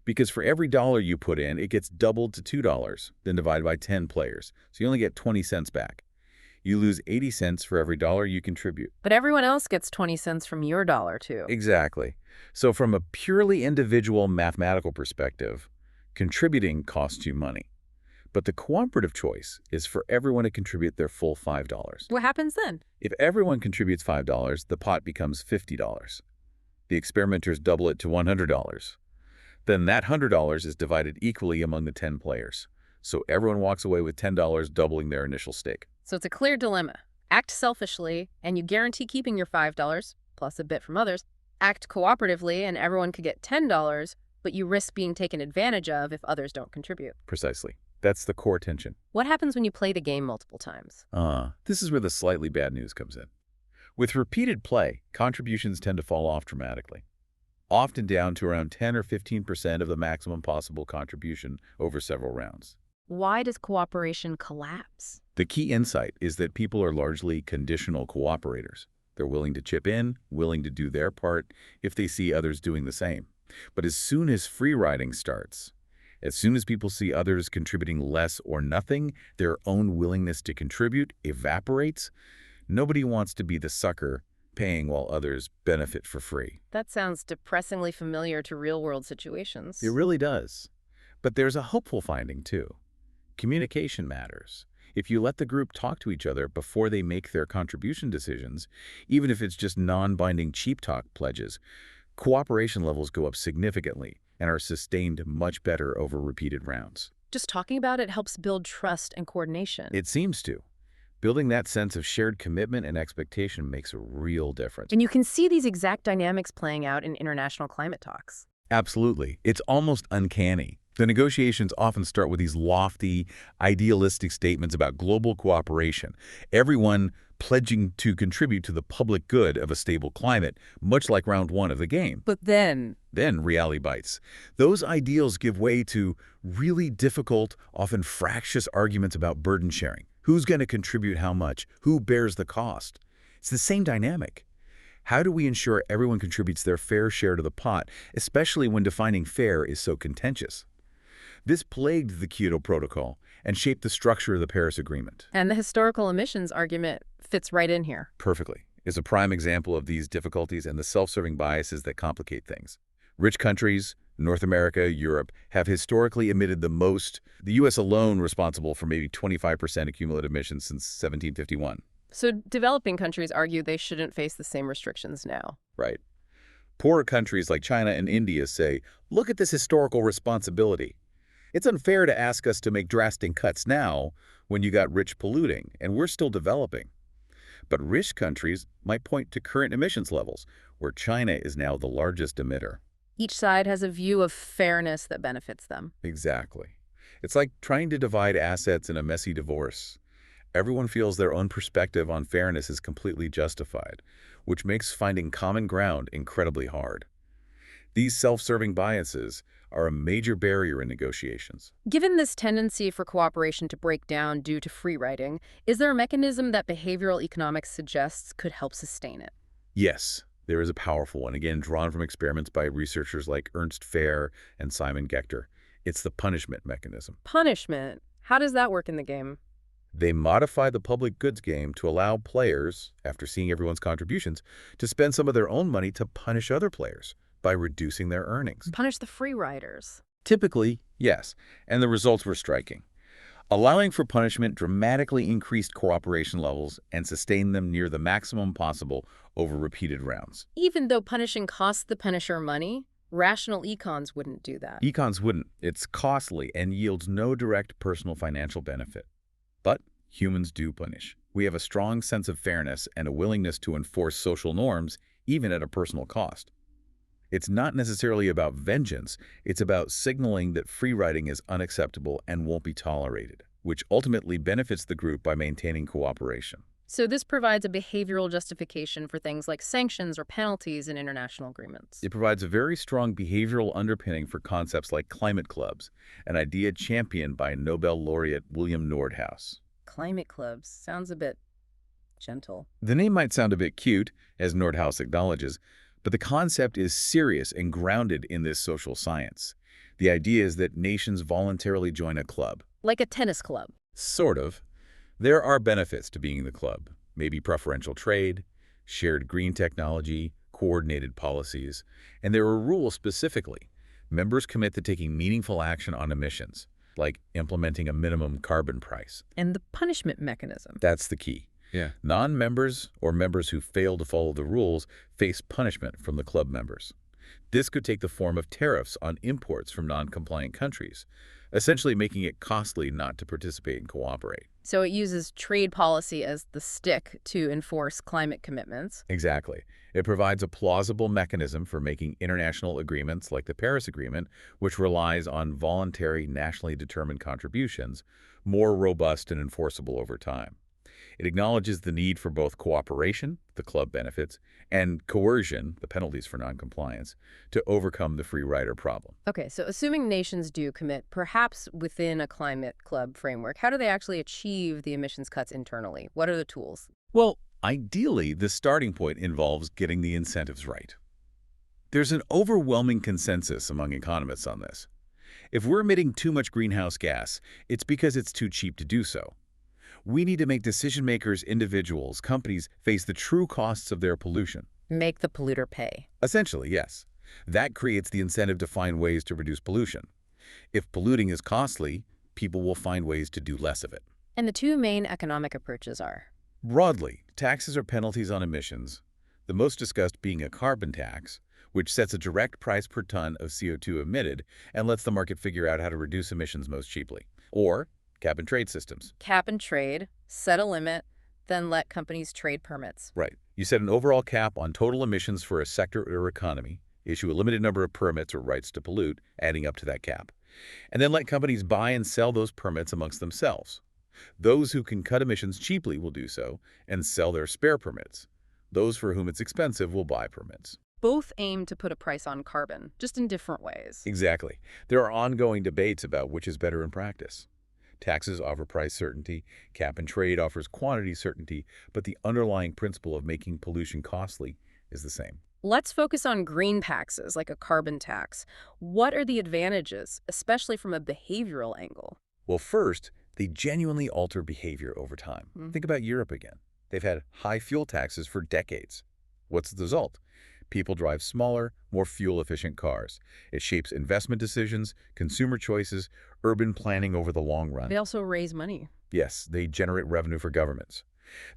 Because for every dollar you put in, it gets doubled to $2, then divided by 10 players, so you only get 20 cents back. You lose 80 cents for every dollar you contribute. But everyone else gets 20 cents from your dollar, too. Exactly. So from a purely individual mathematical perspective, contributing costs you money. But the cooperative choice is for everyone to contribute their full $5. What happens then? If everyone contributes $5, the pot becomes $50. The experimenters double it to $100. Then that $100 is divided equally among the 10 players. So everyone walks away with $10, doubling their initial stake. So it's a clear dilemma. Act selfishly, and you guarantee keeping your $5, plus a bit from others. Act cooperatively, and everyone could get $10, but you risk being taken advantage of if others don't contribute. Precisely. That's the core tension. What happens when you play the game multiple times? This is where the slightly bad news comes in. With repeated play, contributions tend to fall off dramatically, often down to around 10 or 15% of the maximum possible contribution over several rounds. Why does cooperation collapse? The key insight is that people are largely conditional cooperators. They're willing to chip in, willing to do their part if they see others doing the same. But as soon as free riding starts, as soon as people see others contributing less or nothing, their own willingness to contribute evaporates. Nobody wants to be the sucker paying while others benefit for free. That sounds depressingly familiar to real-world situations. It really does. But there's a hopeful finding, too. Communication matters. If you let the group talk to each other before they make their contribution decisions, even if it's just non-binding cheap talk pledges, cooperation levels go up significantly and are sustained much better over repeated rounds. Just talking about it helps build trust and coordination. It seems to. Building that sense of shared commitment and expectation makes a real difference. And you can see these exact dynamics playing out in international climate talks. Absolutely. It's almost uncanny. The negotiations often start with these lofty, idealistic statements about global cooperation, everyone pledging to contribute to the public good of a stable climate, much like round one of the game. But then Reality bites. Those ideals give way to really difficult, often fractious arguments about burden sharing. Who's going to contribute how much? Who bears the cost? It's the same dynamic. How do we ensure everyone contributes their fair share to the pot, especially when defining fair is so contentious? This plagued the Kyoto Protocol and shaped the structure of the Paris Agreement. And the historical emissions argument fits right in here. Perfectly. Is a prime example of these difficulties and the self-serving biases that complicate things. Rich countries, North America, Europe, have historically emitted the most, the U.S. alone responsible for maybe 25% of cumulative emissions since 1751. So developing countries argue they shouldn't face the same restrictions now. Right. Poorer countries like China and India say, look at this historical responsibility. It's unfair to ask us to make drastic cuts now when you got rich polluting, and we're still developing. But rich countries might point to current emissions levels, where China is now the largest emitter. Each side has a view of fairness that benefits them. Exactly. It's like trying to divide assets in a messy divorce. Everyone feels their own perspective on fairness is completely justified, which makes finding common ground incredibly hard. These self-serving biases are a major barrier in negotiations. Given this tendency for cooperation to break down due to free riding, is there a mechanism that behavioral economics suggests could help sustain it? Yes, there is a powerful one, again drawn from experiments by researchers like Ernst Fehr and Simon Gechter. It's the punishment mechanism. Punishment? How does that work in the game? They modify the public goods game to allow players, after seeing everyone's contributions, to spend some of their own money to punish other players by reducing their earnings. Punish the free riders. Typically, yes, and the results were striking. Allowing for punishment dramatically increased cooperation levels and sustained them near the maximum possible over repeated rounds. Even though punishing costs the punisher money, rational econs wouldn't do that. Econs wouldn't. It's costly and yields no direct personal financial benefit. But humans do punish. We have a strong sense of fairness and a willingness to enforce social norms, even at a personal cost. It's not necessarily about vengeance, it's about signaling that free riding is unacceptable and won't be tolerated, which ultimately benefits the group by maintaining cooperation. So this provides a behavioral justification for things like sanctions or penalties in international agreements. It provides a very strong behavioral underpinning for concepts like climate clubs, an idea championed by Nobel laureate William Nordhaus. Climate clubs sounds a bit gentle. The name might sound a bit cute, as Nordhaus acknowledges, but the concept is serious and grounded in this social science. The idea is that nations voluntarily join a club. Like a tennis club. Sort of. There are benefits to being in the club, maybe preferential trade, shared green technology, coordinated policies, and there are rules specifically. Members commit to taking meaningful action on emissions. like implementing a minimum carbon price. And the punishment mechanism. That's the key. Yeah. Non-members or members who fail to follow the rules face punishment from the club members. This could take the form of tariffs on imports from non-compliant countries, essentially making it costly not to participate and cooperate. So it uses trade policy as the stick to enforce climate commitments. Exactly. It provides a plausible mechanism for making international agreements like the Paris Agreement, which relies on voluntary, nationally determined contributions, more robust and enforceable over time. It acknowledges the need for both cooperation, the club benefits, and coercion, the penalties for noncompliance, to overcome the free rider problem. Okay, so assuming nations do commit, perhaps within a climate club framework, how do they actually achieve the emissions cuts internally? What are the tools? Well, ideally, the starting point involves getting the incentives right. There's an overwhelming consensus among economists on this. If we're emitting too much greenhouse gas, it's because it's too cheap to do so. We need to make decision makers, individuals, companies face the true costs of their pollution. Make the polluter pay. Essentially, yes. That creates the incentive to find ways to reduce pollution. If polluting is costly, people will find ways to do less of it. And the two main economic approaches are? Broadly, taxes or penalties on emissions, the most discussed being a carbon tax, which sets a direct price per ton of CO2 emitted and lets the market figure out how to reduce emissions most cheaply. Or cap-and-trade systems. Cap and trade, set a limit, then let companies trade permits. Right. You set an overall cap on total emissions for a sector or economy, issue a limited number of permits or rights to pollute, adding up to that cap, and then let companies buy and sell those permits amongst themselves. Those who can cut emissions cheaply will do so and sell their spare permits. Those for whom it's expensive will buy permits. Both aim to put a price on carbon, just in different ways. Exactly. There are ongoing debates about which is better in practice. Taxes offer price certainty, cap and trade offers quantity certainty, but the underlying principle of making pollution costly is the same. Let's focus on green taxes, like a carbon tax. What are the advantages, especially from a behavioral angle? Well, first, they genuinely alter behavior over time. Think about Europe again. They've had high fuel taxes for decades. What's the result? People drive smaller, more fuel-efficient cars. It shapes investment decisions, consumer choices, urban planning over the long run. They also raise money. Yes, they generate revenue for governments.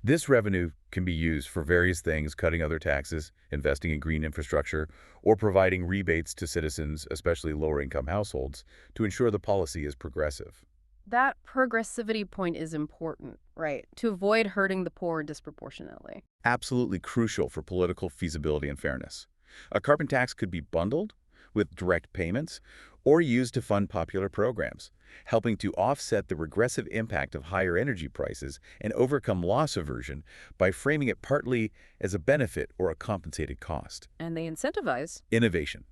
This revenue can be used for various things, cutting other taxes, investing in green infrastructure, or providing rebates to citizens, especially lower-income households, to ensure the policy is progressive. That progressivity point is important, right? To avoid hurting the poor disproportionately. Absolutely crucial for political feasibility and fairness. A carbon tax could be bundled with direct payments or used to fund popular programs, helping to offset the regressive impact of higher energy prices and overcome loss aversion by framing it partly as a benefit or a compensated cost. And they incentivize Innovation.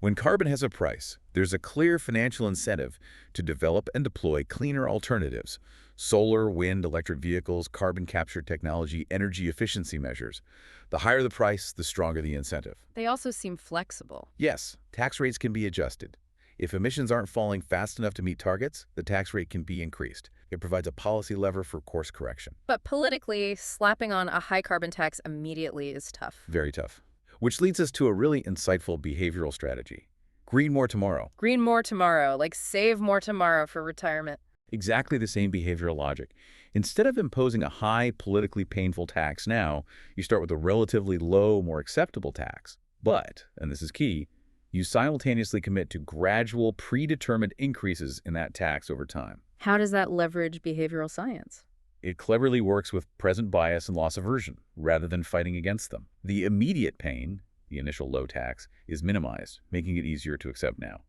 When carbon has a price, there's a clear financial incentive to develop and deploy cleaner alternatives: solar, wind, electric vehicles, carbon capture technology, energy efficiency measures. The higher the price, the stronger the incentive. They also seem flexible. Yes, tax rates can be adjusted. If emissions aren't falling fast enough to meet targets, the tax rate can be increased. It provides a policy lever for course correction. But politically, slapping on a high carbon tax immediately is tough. Very tough. Which leads us to a really insightful behavioral strategy. Green more tomorrow. Green more tomorrow, like save more tomorrow for retirement. Exactly the same behavioral logic. Instead of imposing a high, politically painful tax now, you start with a relatively low, more acceptable tax. But, and this is key, you simultaneously commit to gradual, predetermined increases in that tax over time. How does that leverage behavioral science? It cleverly works with present bias and loss aversion, rather than fighting against them. The immediate pain, the initial low tax, is minimized, making it easier to accept now.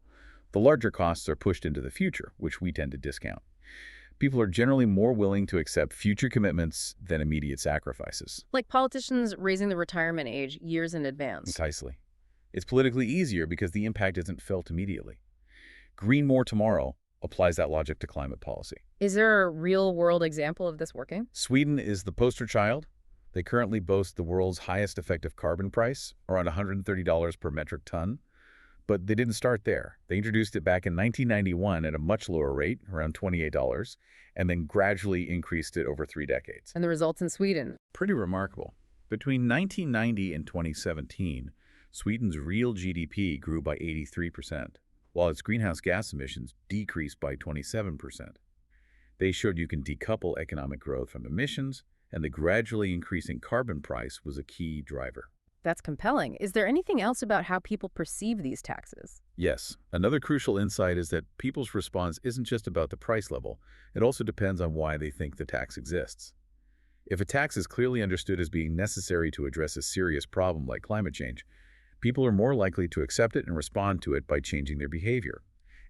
The larger costs are pushed into the future, which we tend to discount. People are generally more willing to accept future commitments than immediate sacrifices. Like politicians raising the retirement age years in advance. Precisely. It's politically easier because the impact isn't felt immediately. Green more tomorrow applies that logic to climate policy. Is there a real-world example of this working? Sweden is the poster child. They currently boast the world's highest effective carbon price, around $130 per metric ton. But they didn't start there. They introduced it back in 1991 at a much lower rate, around $28, and then gradually increased it over 3 decades. And the results in Sweden? Pretty remarkable. Between 1990 and 2017, Sweden's real GDP grew by 83%, while its greenhouse gas emissions decreased by 27%. They showed you can decouple economic growth from emissions, and the gradually increasing carbon price was a key driver. That's compelling. Is there anything else about how people perceive these taxes? Yes, another crucial insight is that people's response isn't just about the price level. It also depends on why they think the tax exists. If a tax is clearly understood as being necessary to address a serious problem like climate change, people are more likely to accept it and respond to it by changing their behavior.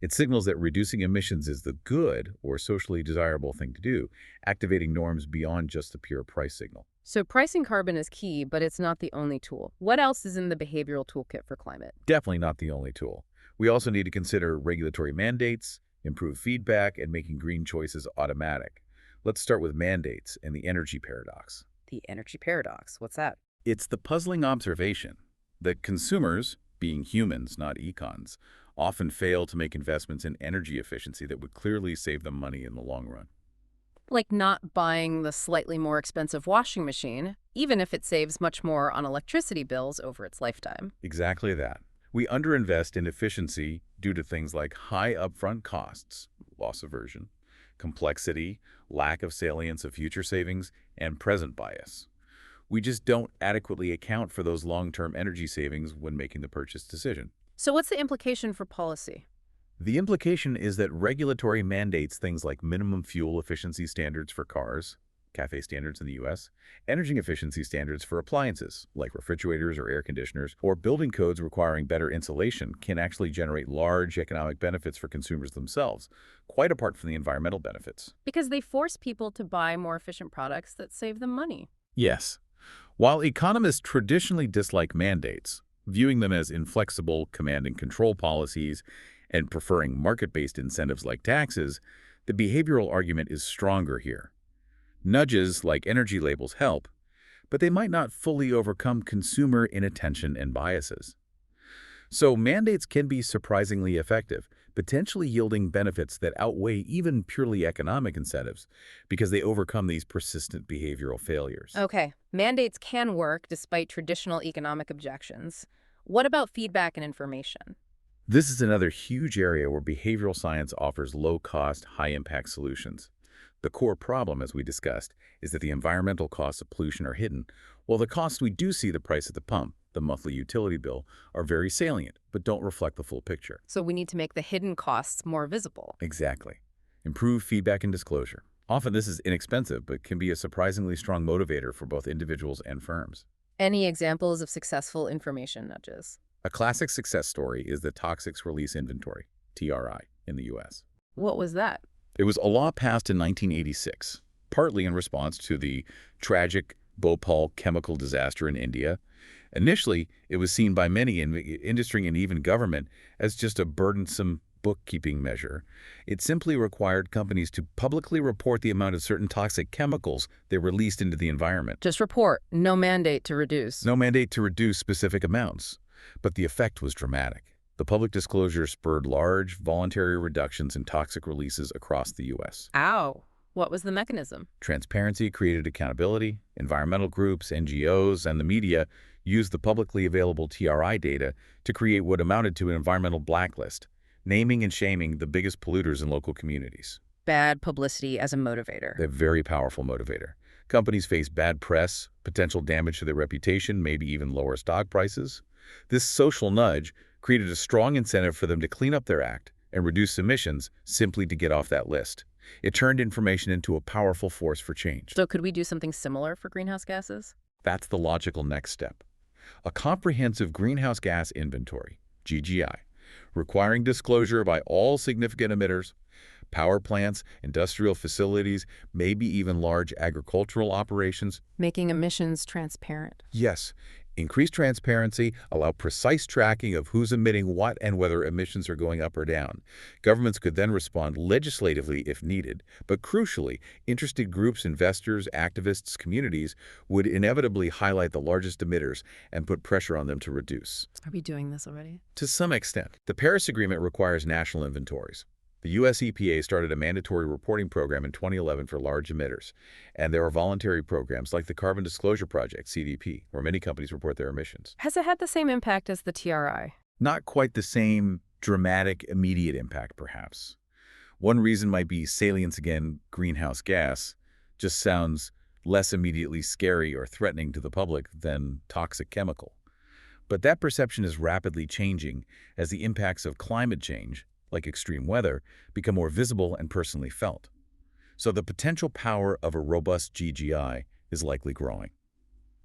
It signals that reducing emissions is the good or socially desirable thing to do, activating norms beyond just the pure price signal. So pricing carbon is key, but it's not the only tool. What else is in the behavioral toolkit for climate? Definitely not the only tool. We also need to consider regulatory mandates, improve feedback, and making green choices automatic. Let's start with mandates and the energy paradox. The energy paradox. What's that? It's the puzzling observation that consumers, being humans, not econs, often fail to make investments in energy efficiency that would clearly save them money in the long run. Like not buying the slightly more expensive washing machine, even if it saves much more on electricity bills over its lifetime. Exactly that. We underinvest in efficiency due to things like high upfront costs, loss aversion, complexity, lack of salience of future savings, and present bias. We just don't adequately account for those long-term energy savings when making the purchase decision. So what's the implication for policy? The implication is that regulatory mandates things like minimum fuel efficiency standards for cars, CAFE standards in the U.S., energy efficiency standards for appliances, like refrigerators or air conditioners, or building codes requiring better insulation can actually generate large economic benefits for consumers themselves, quite apart from the environmental benefits. Because they force people to buy more efficient products that save them money. Yes. While economists traditionally dislike mandates, viewing them as inflexible command and control policies and preferring market-based incentives like taxes, the behavioral argument is stronger here. Nudges like energy labels help, but they might not fully overcome consumer inattention and biases. So mandates can be surprisingly effective, potentially yielding benefits that outweigh even purely economic incentives because they overcome these persistent behavioral failures. Okay, mandates can work despite traditional economic objections. What about feedback and information? This is another huge area where behavioral science offers low-cost, high-impact solutions. The core problem, as we discussed, is that the environmental costs of pollution are hidden, while the costs we do see, the price at the pump, the monthly utility bill, are very salient, but don't reflect the full picture. So we need to make the hidden costs more visible. Exactly. Improve feedback and disclosure. Often this is inexpensive, but can be a surprisingly strong motivator for both individuals and firms. Any examples of successful information nudges? A classic success story is the Toxics Release Inventory, TRI, in the U.S. What was that? It was a law passed in 1986, partly in response to the tragic Bhopal chemical disaster in India. Initially, it was seen by many in industry and even government as just a burdensome bookkeeping measure. It simply required companies to publicly report the amount of certain toxic chemicals they released into the environment. Just report, no mandate to reduce. No mandate to reduce specific amounts. But the effect was dramatic. The public disclosure spurred large, voluntary reductions in toxic releases across the U.S. Ow. What was the mechanism? Transparency created accountability. Environmental groups, NGOs, and the media used the publicly available TRI data to create what amounted to an environmental blacklist, naming and shaming the biggest polluters in local communities. Bad publicity as a motivator. A very powerful motivator. Companies face bad press, potential damage to their reputation, maybe even lower stock prices. This social nudge created a strong incentive for them to clean up their act and reduce emissions simply to get off that list. It turned information into a powerful force for change. So could we do something similar for greenhouse gases? That's the logical next step. A comprehensive greenhouse gas inventory, GGI, requiring disclosure by all significant emitters, power plants, industrial facilities, maybe even large agricultural operations. Making emissions transparent. Yes. Increase transparency, allow precise tracking of who's emitting what and whether emissions are going up or down. Governments could then respond legislatively if needed, but crucially, interested groups, investors, activists, communities would inevitably highlight the largest emitters and put pressure on them to reduce. Are we doing this already? To some extent. The Paris Agreement requires national inventories. The U.S. EPA started a mandatory reporting program in 2011 for large emitters, and there are voluntary programs like the Carbon Disclosure Project, CDP, where many companies report their emissions. Has it had the same impact as the TRI? Not quite the same dramatic, immediate impact, perhaps. One reason might be salience again, greenhouse gas, just sounds less immediately scary or threatening to the public than toxic chemical. But that perception is rapidly changing as the impacts of climate change, like extreme weather, become more visible and personally felt. So the potential power of a robust GGI is likely growing.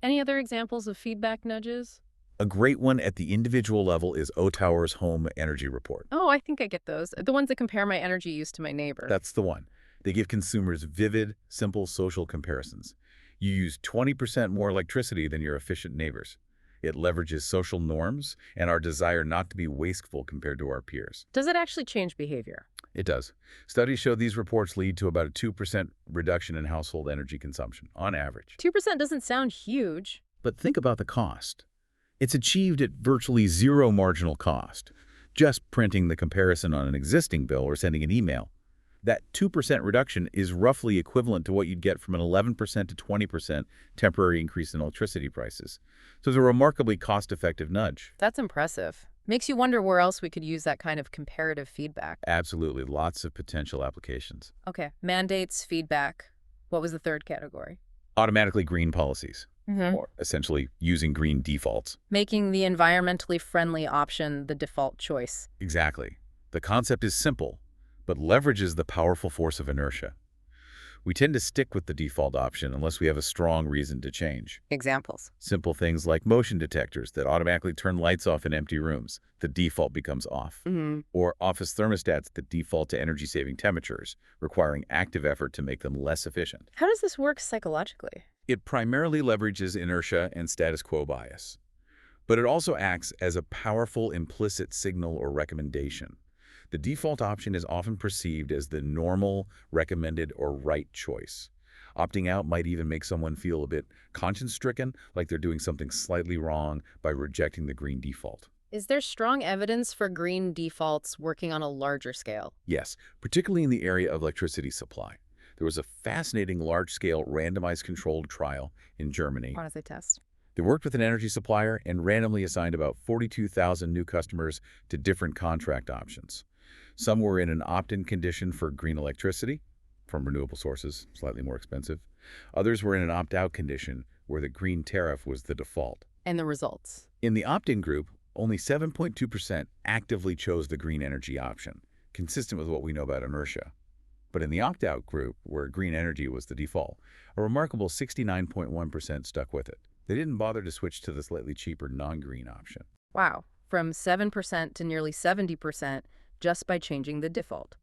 Any other examples of feedback nudges? A great one at the individual level is OTower's Home Energy Report. Oh, I think I get those. The ones that compare my energy use to my neighbor. That's the one. They give consumers vivid, simple social comparisons. You use 20% more electricity than your efficient neighbors. It leverages social norms and our desire not to be wasteful compared to our peers. Does it actually change behavior? It does. Studies show these reports lead to about a 2% reduction in household energy consumption, on average. 2% doesn't sound huge. But think about the cost. It's achieved at virtually zero marginal cost, just printing the comparison on an existing bill or sending an email. That 2% reduction is roughly equivalent to what you'd get from an 11% to 20% temporary increase in electricity prices. So it's a remarkably cost-effective nudge. That's impressive. Makes you wonder where else we could use that kind of comparative feedback. Absolutely, lots of potential applications. Okay, mandates, feedback. What was the third category? Automatically green policies, Mm-hmm. or essentially using green defaults. Making the environmentally friendly option the default choice. Exactly. The concept is simple, but leverages the powerful force of inertia. We tend to stick with the default option unless we have a strong reason to change. Examples. Simple things like motion detectors that automatically turn lights off in empty rooms. The default becomes off. Mm-hmm. Or office thermostats that default to energy-saving temperatures, requiring active effort to make them less efficient. How does this work psychologically? It primarily leverages inertia and status quo bias, but it also acts as a powerful implicit signal or recommendation. The default option is often perceived as the normal, recommended, or right choice. Opting out might even make someone feel a bit conscience-stricken, like they're doing something slightly wrong by rejecting the green default. Is there strong evidence for green defaults working on a larger scale? Yes, particularly in the area of electricity supply. There was a fascinating large-scale randomized controlled trial in Germany. How does they test? They worked with an energy supplier and randomly assigned about 42,000 new customers to different contract options. Some were in an opt-in condition for green electricity from renewable sources, slightly more expensive. Others were in an opt-out condition where the green tariff was the default. And the results? In the opt-in group, only 7.2% actively chose the green energy option, consistent with what we know about inertia. But in the opt-out group, where green energy was the default, a remarkable 69.1% stuck with it. They didn't bother to switch to the slightly cheaper non-green option. Wow, from 7% to nearly 70% just by changing the default.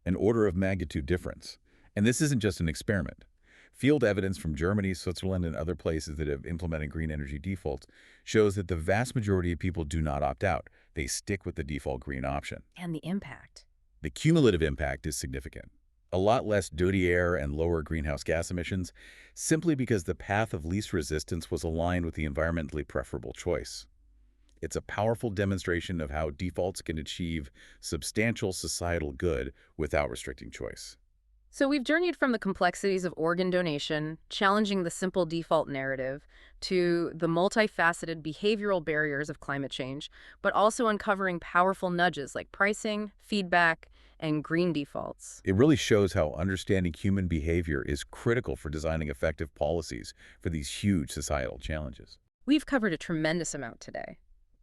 An order of magnitude difference. And this isn't just an experiment. Field evidence from Germany, Switzerland, and other places that have implemented green energy defaults shows that the vast majority of people do not opt out. They stick with the default green option. And the impact. The cumulative impact is significant. A lot less dirty air and lower greenhouse gas emissions, simply because the path of least resistance was aligned with the environmentally preferable choice. It's a powerful demonstration of how defaults can achieve substantial societal good without restricting choice. So we've journeyed from the complexities of organ donation, challenging the simple default narrative, to the multifaceted behavioral barriers of climate change, but also uncovering powerful nudges like pricing, feedback, and green defaults. It really shows how understanding human behavior is critical for designing effective policies for these huge societal challenges. We've covered a tremendous amount today.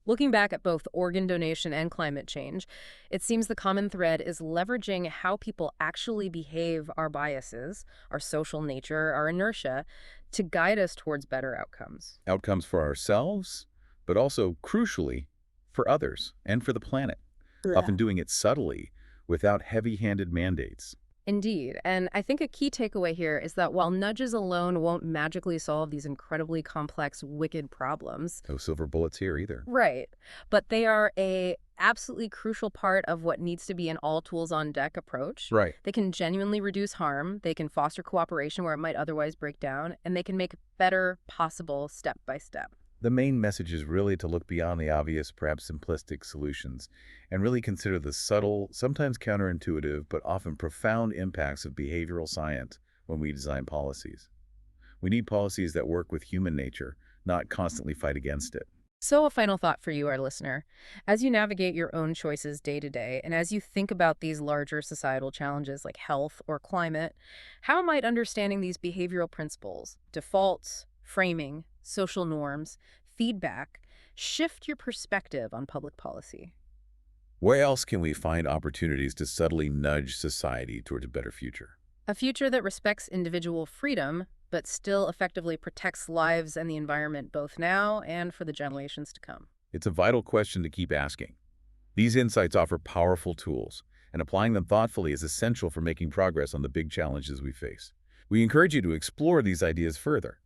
Looking back at both organ donation and climate change, it seems the common thread is leveraging how people actually behave, our biases, our social nature, our inertia, to guide us towards better outcomes. Outcomes for ourselves, but also, crucially, for others and for the planet. Often doing it subtly, without heavy-handed mandates. Indeed, and I think a key takeaway here is that while nudges alone won't magically solve these incredibly complex, wicked problems. No silver bullets here either. Right, but they are a absolutely crucial part of what needs to be an all-tools-on-deck approach. Right. They can genuinely reduce harm, they can foster cooperation where it might otherwise break down, and they can make better possible step by step. The main message is really to look beyond the obvious, perhaps simplistic solutions, and really consider the subtle, sometimes counterintuitive, but often profound impacts of behavioral science when we design policies. We need policies that work with human nature, not constantly fight against it. So, a final thought for you, our listener. As you navigate your own choices day to day, and as you think about these larger societal challenges like health or climate, how might understanding these behavioral principles, defaults, framing, social norms, feedback, shift your perspective on public policy? Where else can we find opportunities to subtly nudge society towards a better future? A future that respects individual freedom, but still effectively protects lives and the environment both now and for the generations to come. It's a vital question to keep asking. These insights offer powerful tools, and applying them thoughtfully is essential for making progress on the big challenges we face. We encourage you to explore these ideas further.